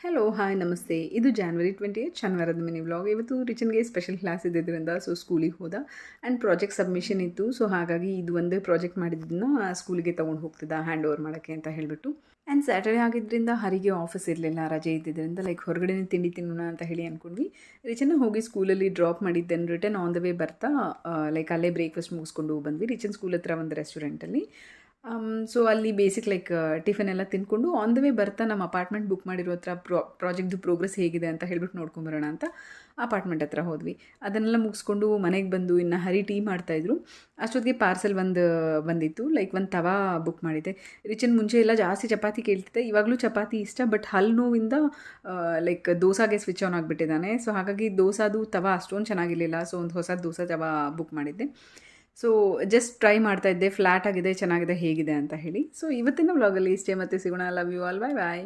Hello hi ನಮಸ್ತೆ. ಇದು January 28 ಶನಿವಾರದ mini vlog. ಇವತ್ತು ರಿಚನ್ಗೆ ಸ್ಪೆಷಲ್ ಕ್ಲಾಸ್ ಇದ್ದಿದ್ದರಿಂದ ಸ್ಕೂಲಿಗೆ ಹೋದ ಆ್ಯಂಡ್ ಪ್ರಾಜೆಕ್ಟ್ ಸಬ್ಮಿಷನ್ ಇತ್ತು. ಹಾಗಾಗಿ ಇದು ಒಂದೇ ಪ್ರಾಜೆಕ್ಟ್ ಮಾಡಿದ್ದನ್ನ ಸ್ಕೂಲಿಗೆ ತೊಗೊಂಡು ಹೋಗ್ತಿದ್ದ ಹ್ಯಾಂಡ್ ಓವರ್ ಮಾಡೋಕ್ಕೆ ಅಂತ ಹೇಳಿಬಿಟ್ಟು. ಆ್ಯಂಡ್ ಸ್ಯಾಟರ್ಡೇ ಆಗಿದ್ದರಿಂದ ಹರಿಗೆ ಆಫೀಸ್ ಇರಲಿಲ್ಲ, ರಜೆ ಇದ್ದಿದ್ದರಿಂದ ಹೊರಗಡೆನೇ ತಿಂಡಿ ತಿನ್ನೋಣ ಅಂತ ಹೇಳಿ ಅಂದ್ಕೊಂಡ್ವಿ. ರಿಚನ್ನ ಹೋಗಿ ಸ್ಕೂಲಲ್ಲಿ ಡ್ರಾಪ್ ಮಾಡಿದ್ದೆನ್ ರಿಟರ್ನ್ ಆನ್ ದ ವೇ ಬರ್ತಾ ಅಲ್ಲೇ ಬ್ರೇಕ್ಫಾಸ್ಟ್ ಮುಗಿಸ್ಕೊಂಡು ಬಂದ್ವಿ. ರಿಚನ್ ಸ್ಕೂಲ್ ಹತ್ರ ಒಂದು ರೆಸ್ಟೋರೆಂಟಲ್ಲಿ. ಅಲ್ಲಿ ಬೇಸಿಕ್ ಟಿಫನ್ ಎಲ್ಲ ತಿಂದ್ಕೊಂಡು ಆನ್ ದ ವೇ ಬರ್ತಾ ನಮ್ಮ ಅಪಾರ್ಟ್ಮೆಂಟ್ ಬುಕ್ ಮಾಡಿರೋ ಹತ್ರ ಪ್ರಾಜೆಕ್ಟ್ದು ಪ್ರೋಗ್ರೆಸ್ ಹೇಗಿದೆ ಅಂತ ಹೇಳ್ಬಿಟ್ಟು ನೋಡ್ಕೊಂಬರೋಣ ಅಂತ ಅಪಾರ್ಟ್ಮೆಂಟ್ ಹತ್ರ ಹೋದ್ವಿ. ಅದನ್ನೆಲ್ಲ ಮುಗಿಸ್ಕೊಂಡು ಮನೆಗೆ ಬಂದು ಇನ್ನು ಹರಿ ಟೀ ಮಾಡ್ತಾಯಿದ್ರು. ಅಷ್ಟೊತ್ತಿಗೆ ಪಾರ್ಸೆಲ್ ಬಂದಿತ್ತು. ಒಂದು ತವಾ ಬುಕ್ ಮಾಡಿದ್ದೆ. ರಿಚನ್ ಮುಂಚೆ ಎಲ್ಲ ಜಾಸ್ತಿ ಚಪಾತಿ ಕೇಳ್ತಿದ್ದೆ, ಇವಾಗಲೂ ಚಪಾತಿ ಇಷ್ಟ, ಬಟ್ ಹಲ್ಲು ನೋವಿಂದ ದೋಸಾಗೆ ಸ್ವಿಚ್ ಆನ್ ಆಗಿಬಿಟ್ಟಿದ್ದಾನೆ. ಹಾಗಾಗಿ ದೋಸಾದು ತವಾ ಅಷ್ಟೊಂದು ಚೆನ್ನಾಗಿರಲಿಲ್ಲ. ಒಂದು ಹೊಸ ದೋಸಾ ತವಾ ಬುಕ್ ಮಾಡಿದ್ದೆ. ಜಸ್ಟ್ ಟ್ರೈ ಮಾಡ್ತಾ ಇದ್ದೆ, ಫ್ಲ್ಯಾಟ್ ಆಗಿದೆ, ಚೆನ್ನಾಗಿದೆ, ಹೇಗಿದೆ ಅಂತ ಹೇಳಿ. ಇವತ್ತಿನ ವ್ಲಾಗಲ್ಲಿ ಇಷ್ಟೇ, ಮತ್ತೆ ಸಿಗೋಣ. Love you all, bye bye.